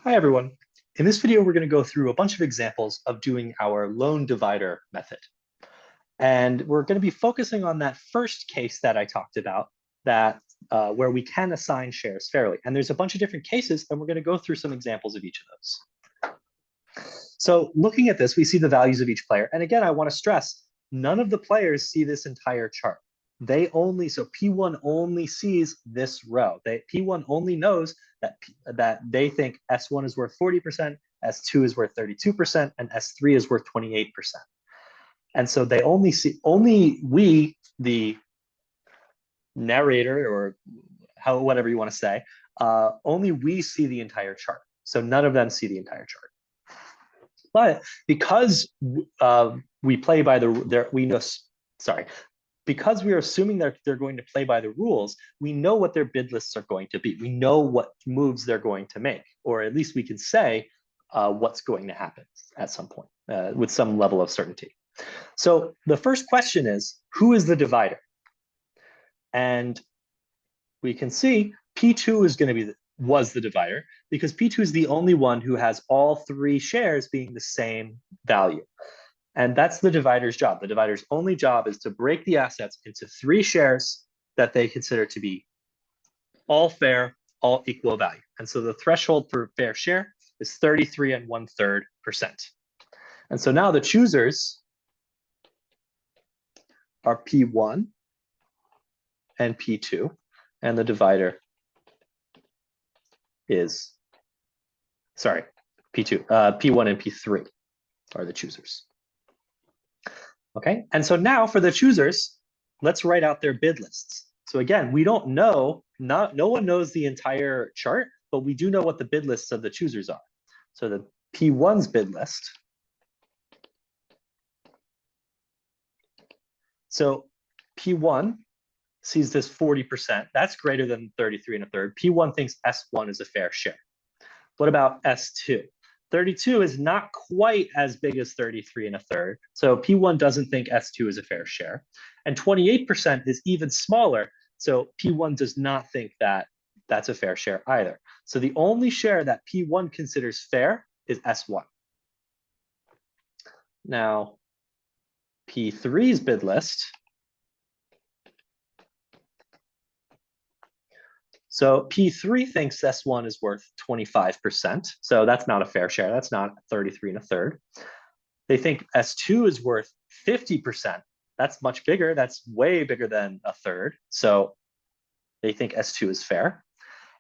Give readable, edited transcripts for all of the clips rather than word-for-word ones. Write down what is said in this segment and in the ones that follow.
Hi, everyone. In this video, we're going to go through a bunch of examples of doing our lone divider method. And we're going to be focusing on that first case that I talked about, that where we can assign shares fairly. And there's a bunch of different cases, and we're going to go through some examples of each of those. So looking at this, we see the values of each player. And again, I want to stress, none of the players see this entire chart. So P1 only sees this row. P1 only knows that they think S1 is worth 40%, S2 is worth 32%, and S3 is worth 28%. And so they only we, the narrator, or whatever you want to say, only we see the entire chart. So none of them see the entire chart. But because we play by because we are assuming that they're going to play by the rules, we know what their bid lists are going to be. We know what moves they're going to make, or at least we can say what's going to happen at some point with some level of certainty. So the first question is, who is the divider? And we can see P2 is going to be was the divider because P2 is the only one who has all three shares being the same value. And that's the divider's job. The divider's only job is to break the assets into three shares that they consider to be all fair, all equal value. And so the threshold for fair share is 33 1/3%. And so now the choosers are P1 and P2, and the divider is, P2, P1 and P3 are the choosers. Okay, and so now for the choosers, let's write out their bid lists. So again, we don't know, no one knows the entire chart, but we do know what the bid lists of the choosers are. So the P1's bid list. So P1 sees this 40%. That's greater than 33 1/3. P1 thinks S1 is a fair share. What about S2? 32 is not quite as big as 33 1/3. So P1 doesn't think S2 is a fair share. And 28% is even smaller. So P1 does not think that that's a fair share either. So the only share that P1 considers fair is S1. Now, P3's bid list. So P3 thinks S1 is worth 25%. So that's not a fair share. That's not 33 1/3. They think S2 is worth 50%. That's much bigger. That's way bigger than a third. So they think S2 is fair.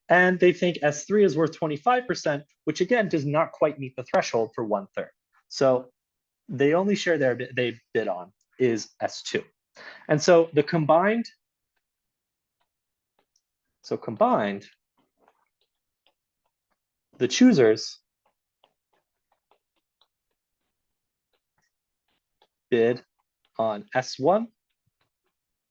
And they think S3 is worth 25%, which again does not quite meet the threshold for 1/3. So the only share they bid on is S2. And so combined, the choosers bid on S1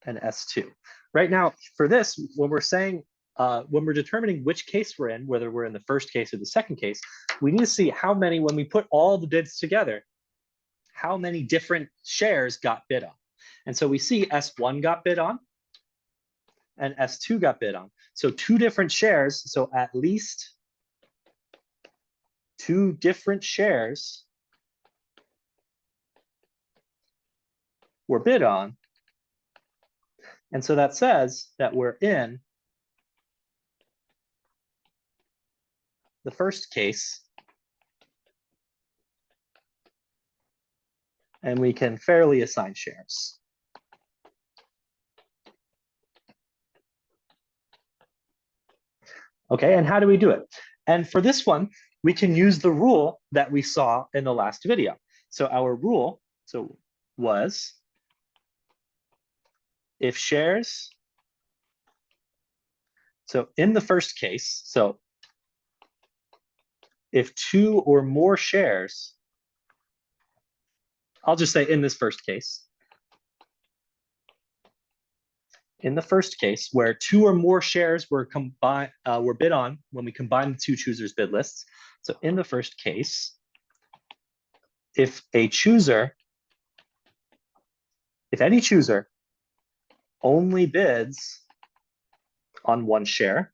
and S2. Right now, for this, when we're determining which case we're in, whether we're in the first case or the second case, we need to see how many, when we put all the bids together, how many different shares got bid on. And so we see S1 got bid on and S2 got bid on. So two different shares, so at least two different shares were bid on. And so that says that we're in the first case, and we can fairly assign shares. Okay, and how do we do it? And for this one, we can use the rule that we saw in the last video. So our rule was if shares, so in the first case, so if two or more shares, I'll just say in this first case, in the first case where two or more shares were bid on when we combine the two choosers' bid lists. So in the first case, if any chooser only bids on one share,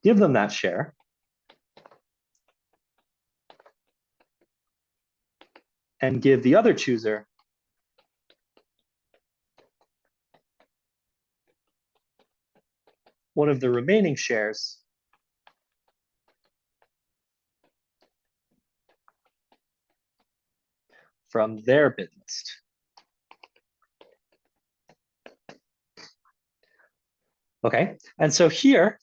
give them that share. And give the other chooser one of the remaining shares from their bid list. Okay, and so here,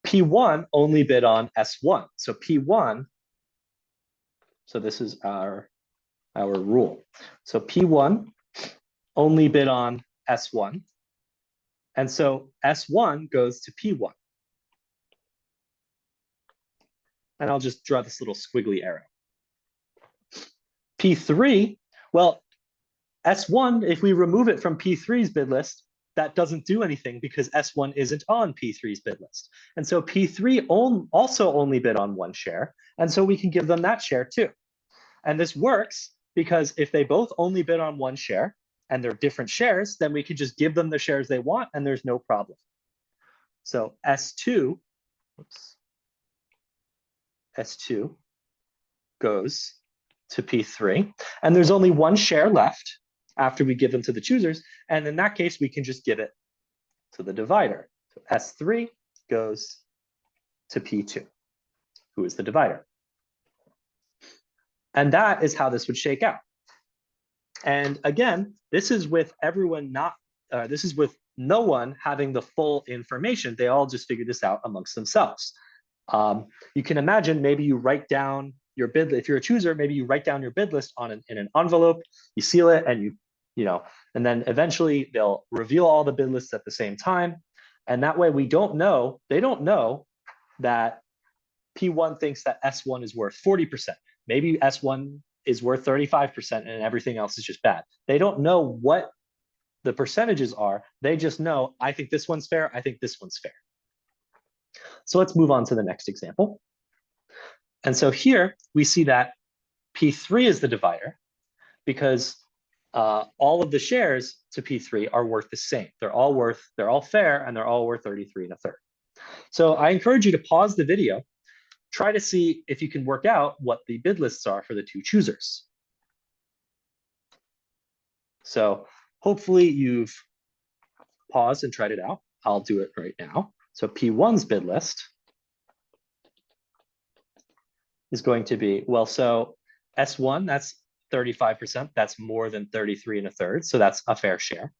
P1 only bid on S1. So P1, so this is our rule. So P1 only bid on S1. And so S1 goes to P1. And I'll just draw this little squiggly arrow. P3, well, S1, if we remove it from P3's bid list, that doesn't do anything because S1 isn't on P3's bid list. And so P3 also only bid on one share. And so we can give them that share too. And this works because if they both only bid on one share and they're different shares, then we can just give them the shares they want and there's no problem. So S2, S2 goes to P3, and there's only one share left after we give them to the choosers, and in that case, we can just give it to the divider. So S3 goes to P2, who is the divider. And that is how this would shake out. And again, this is with everyone this is with no one having the full information. They all just figure this out amongst themselves. You can imagine maybe you write down your bid, if you're a chooser, maybe you write down your bid list in an envelope, you seal it, and and then eventually they'll reveal all the bid lists at the same time. And that way they don't know that P1 thinks that S1 is worth 40%. Maybe S1 is worth 35% and everything else is just bad. They don't know what the percentages are. They just know, I think this one's fair, I think this one's fair. So let's move on to the next example. And so here we see that P3 is the divider because all of the shares to P3 are worth the same. They're all fair, and they're all worth 33 1/3. So I encourage you to pause the video, try to see if you can work out what the bid lists are for the two choosers. So hopefully you've paused and tried it out. I'll do it right now. So P1's bid list is going to be, well, so S1, that's 35%. That's more than 33 1/3. So that's a fair share.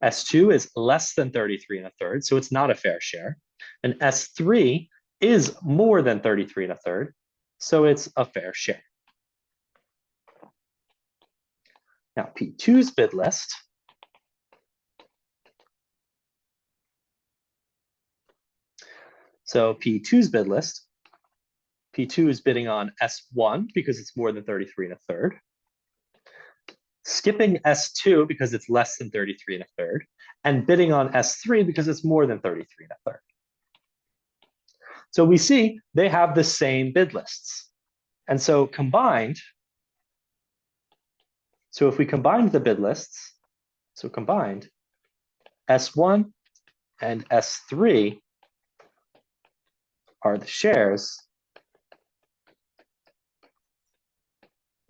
S2 is less than 33 1/3. So it's not a fair share. And S3 is more than 33 1/3. So it's a fair share. Now P2's bid list So P2's bid list, P2 is bidding on S1 because it's more than 33 1/3. Skipping S2 because it's less than 33 1/3, and bidding on S3 because it's more than 33 1/3. So we see they have the same bid lists. And so if we combined the bid lists, so combined, S1 and S3 are the shares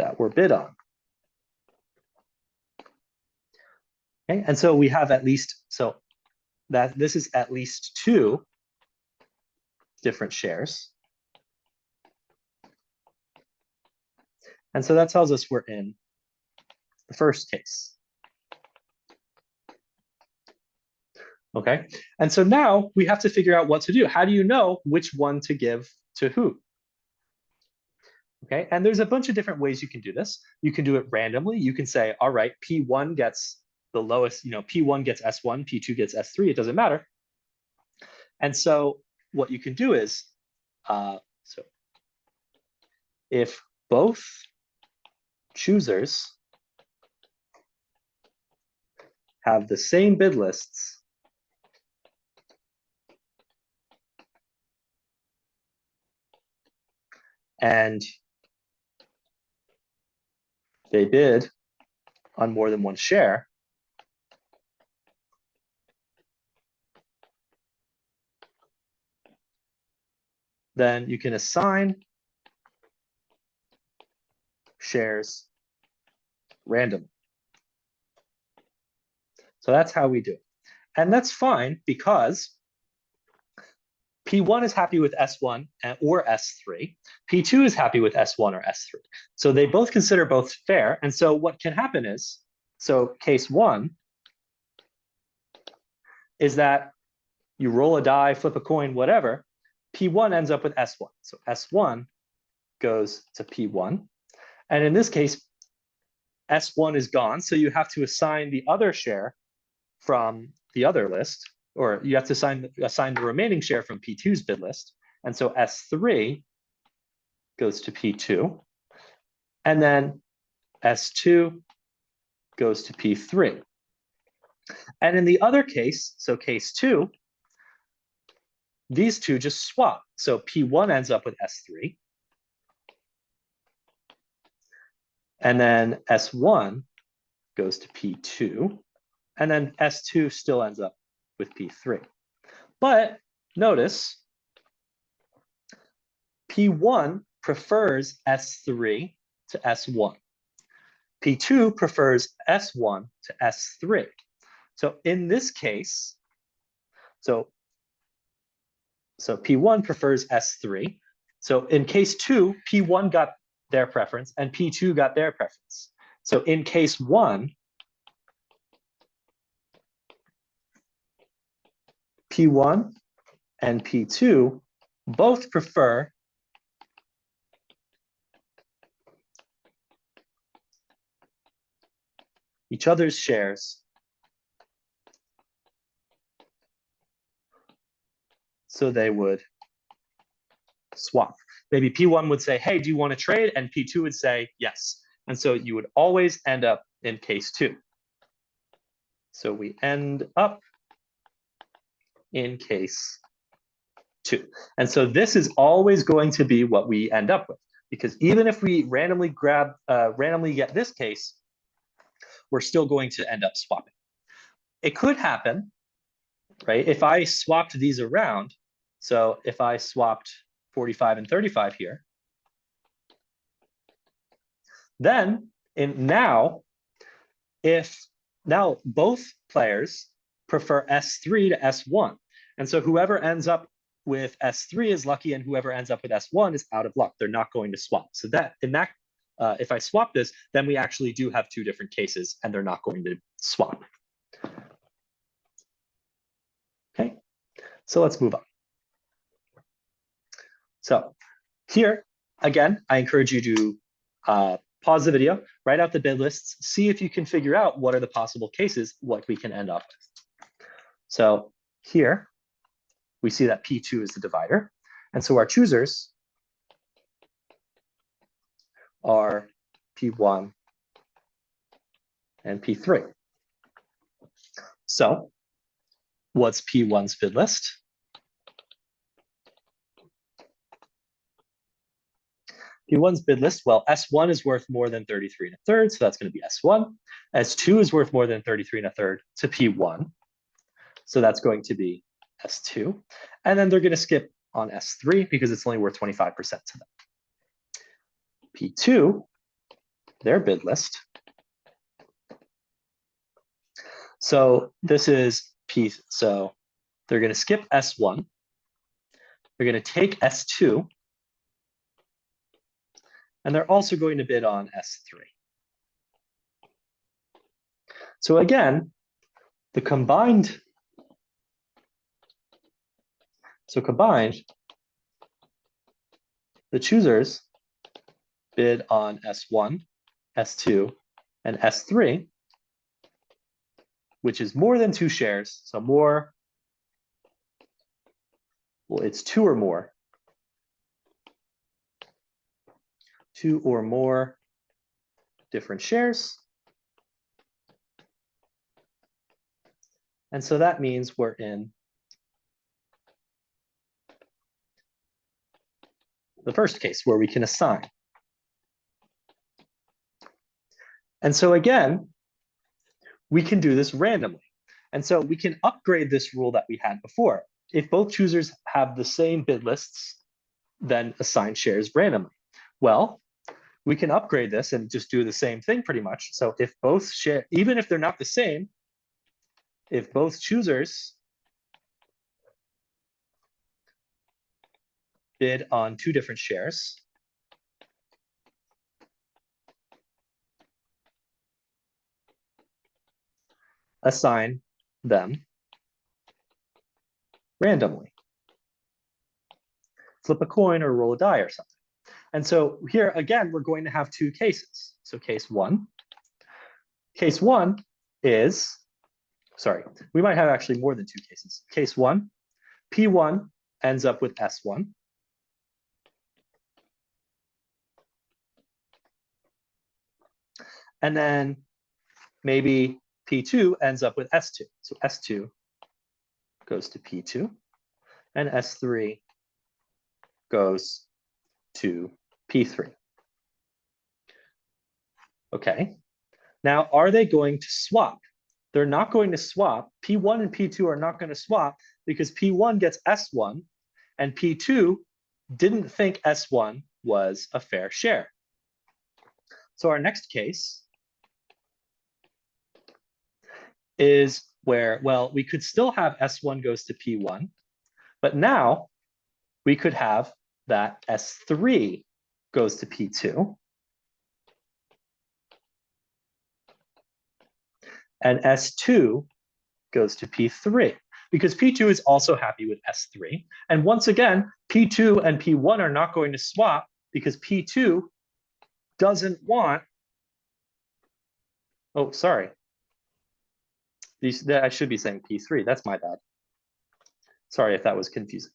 that were bid on. Okay, and so we have at least, so that this is at least two different shares. And so that tells us we're in the first case. Okay, and so now we have to figure out what to do. How do you know which one to give to who? Okay, and there's a bunch of different ways you can do this. You can do it randomly. You can say, all right, P1 gets the lowest, P1 gets S1, P2 gets S3, it doesn't matter. And so what you can do is, so if both choosers have the same bid lists, and they bid on more than one share, then you can assign shares randomly. So that's how we do it. And that's fine because P1 is happy with S1 or S3. P2 is happy with S1 or S3. So they both consider both fair. And so what can happen is, so case one is that you roll a die, flip a coin, whatever, P1 ends up with S1. So S1 goes to P1. And in this case, S1 is gone. So you have to assign the other share from the other list, or you have to assign the remaining share from P2's bid list. And so S3 goes to P2. And then S2 goes to P3. And in the other case, so case two, these two just swap. So P1 ends up with S3. And then S1 goes to P2. And then S2 still ends up with P3. But notice, P1 prefers S3 to S1. P2 prefers S1 to S3. So in this case, so P1 prefers S3. So in case two, P1 got their preference and P2 got their preference. So in case one, P1 and P2 both prefer each other's shares. So they would swap. Maybe P1 would say, hey, do you want to trade? And P2 would say, yes. And so you would always end up in case two. So we end up in case two. And so this is always going to be what we end up with, because even if we randomly get this case, we're still going to end up swapping. It could happen, right? If I swapped these around, so if I swapped 45 and 35 here, then if both players prefer S3 to S1. And so whoever ends up with S3 is lucky, and whoever ends up with S1 is out of luck. They're not going to swap. So if I swap this, then we actually do have two different cases, and they're not going to swap. Okay, so let's move on. So here, again, I encourage you to pause the video, write out the bid lists, see if you can figure out what are the possible cases, what we can end up with. So here, we see that P2 is the divider. And so our choosers are P1 and P3. So what's P1's bid list? P1's bid list, well, S1 is worth more than 33 1/3, so that's going to be S1. S2 is worth more than 33 1/3 to P1, so that's going to be S2. And then they're going to skip on S3 because it's only worth 25% to them. P2, their bid list. So this is P, so they're going to skip S1. They're going to take S2. And they're also going to bid on S3. So again, combined, the choosers bid on S1, S2, and S3, which is more than two shares. So more, well, it's two or more. Two or more different shares. And so that means we're in the first case where we can assign. And so again, we can do this randomly. And so we can upgrade this rule that we had before. If both choosers have the same bid lists, then assign shares randomly. Well, we can upgrade this and just do the same thing pretty much. So if both share, even if they're not the same, if both choosers bid on two different shares, assign them randomly. Flip a coin or roll a die or something. And so here, again, we're going to have two cases. So case one is, sorry, we might have actually more than two cases. Case one, P1 ends up with S1. And then maybe P2 ends up with S2. So S2 goes to P2 and S3 goes to P3. Okay, now are they going to swap? They're not going to swap. P1 and P2 are not going to swap because P1 gets S1 and P2 didn't think S1 was a fair share. So our next case is where, well, we could still have S1 goes to P1, but now we could have that S3 goes to P2 and S2 goes to P3 because P2 is also happy with S3. And once again, P2 and P1 are not going to swap because P2 doesn't want, oh, sorry. I should be saying P3, that's my bad. Sorry if that was confusing.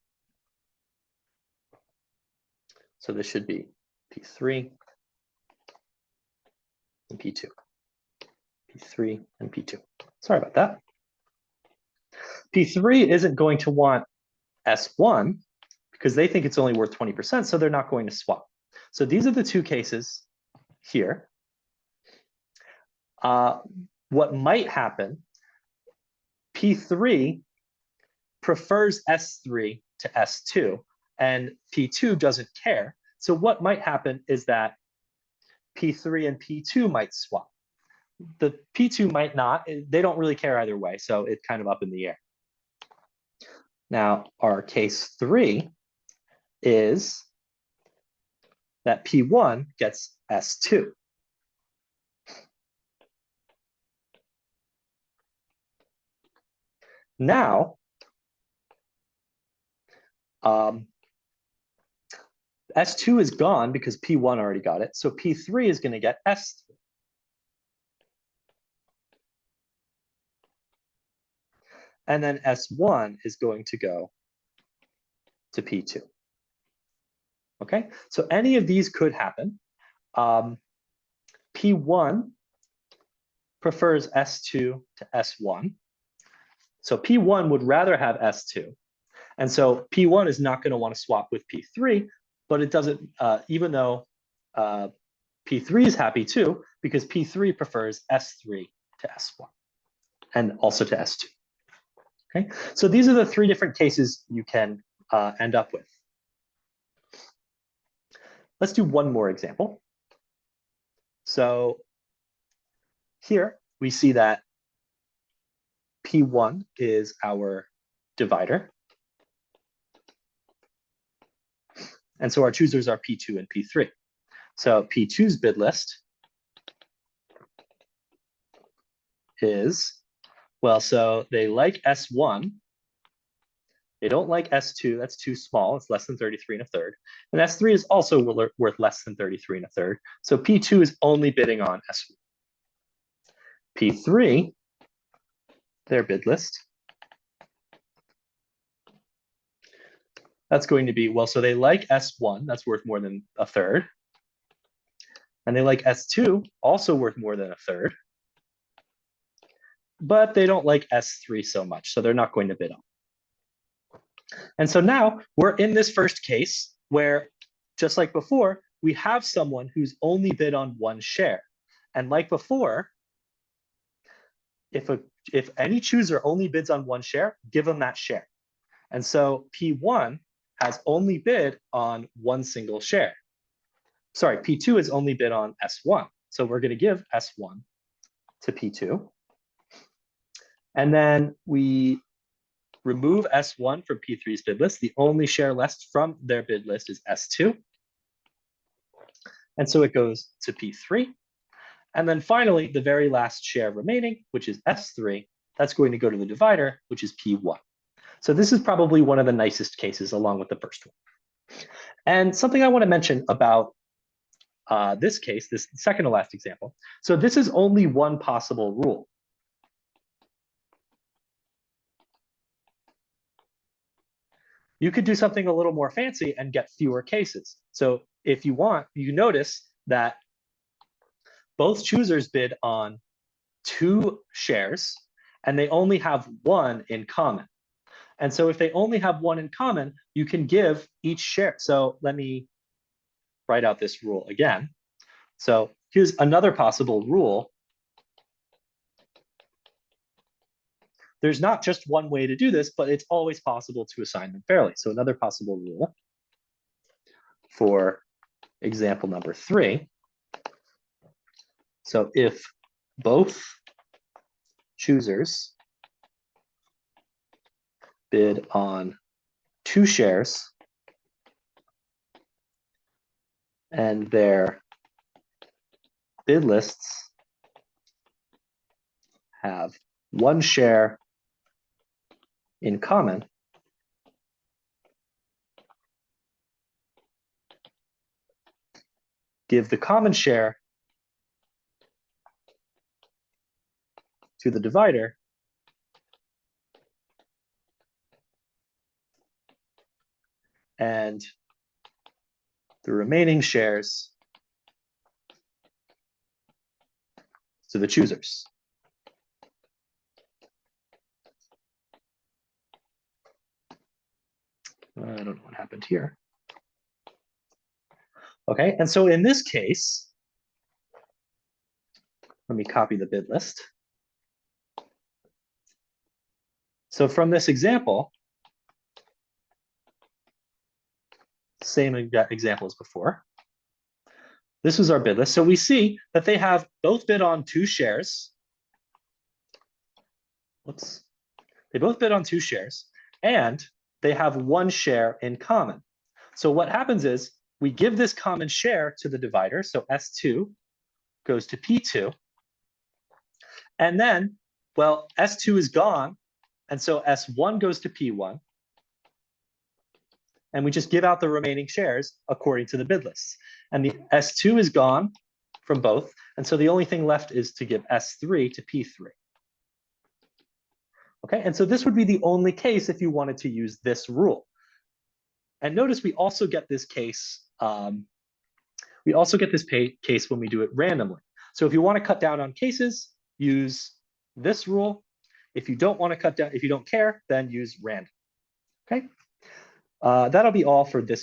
So this should be P3 and P2. P3 and P2. Sorry about that. P3 isn't going to want S1 because they think it's only worth 20%, so they're not going to swap. So these are the two cases here. What might happen, P3 prefers S3 to S2, and P2 doesn't care. So what might happen is that P3 and P2 might swap. The P2 might not, they don't really care either way, so it's kind of up in the air. Now, our case 3 is that P1 gets S2. Now, S2 is gone because P1 already got it, so P3 is going to get S3. And then S1 is going to go to P2. Okay, so any of these could happen. P1 prefers S2 to S1. So P1 would rather have S2. And so P1 is not going to want to swap with P3, but it doesn't, even though P3 is happy too, because P3 prefers S3 to S1 and also to S2. Okay, so these are the three different cases you can end up with. Let's do one more example. So here we see that P1 is our divider. And so our choosers are P2 and P3. So P2's bid list is, well, so they like S1. They don't like S2, that's too small, it's less than 33 1/3. And S3 is also worth less than 33 1/3. So P2 is only bidding on S1. P3, their bid list, that's going to be, well, so they like S1, that's worth more than 1/3. And they like S2, also worth more than 1/3. But they don't like S3 so much, so they're not going to bid on. And so now we're in this first case where, just like before, we have someone who's only bid on one share. And like before, if any chooser only bids on one share, give them that share. And so P1 has only bid on one single share. Sorry, P2 is only bid on S1. So we're going to give S1 to P2. And then we remove S1 from P3's bid list. The only share left from their bid list is S2. And so it goes to P3. And then finally, the very last share remaining, which is S3, that's going to go to the divider, which is P1. So this is probably one of the nicest cases along with the first one. And something I want to mention about this case, this second to last example. So this is only one possible rule. You could do something a little more fancy and get fewer cases. So if you want, you notice that both choosers bid on 2 shares and they only have 1 in common. And so if they only have 1 in common, you can give each share. So let me write out this rule again. So here's another possible rule. There's not just one way to do this, but it's always possible to assign them fairly. So another possible rule for example number 3. So if both choosers bid on 2 shares and their bid lists have 1 share in common, give the common share to the divider and the remaining shares to the choosers. I don't know what happened here. Okay, and so in this case, let me copy the bid list. So from this example, same example as before. This was our bid list. So we see that they have both bid on 2 shares. Whoops. They both bid on 2 shares, and they have 1 share in common. So what happens is we give this common share to the divider. So S2 goes to P2. And then, well, S2 is gone. And so S1 goes to P1. And we just give out the remaining shares according to the bid lists. And the S2 is gone from both. And so the only thing left is to give S3 to P3. Okay, and so this would be the only case if you wanted to use this rule. And notice we also get this case. We also get this case when we do it randomly. So if you want to cut down on cases, use this rule. If you don't want to cut down, if you don't care, then use random. Okay, that'll be all for this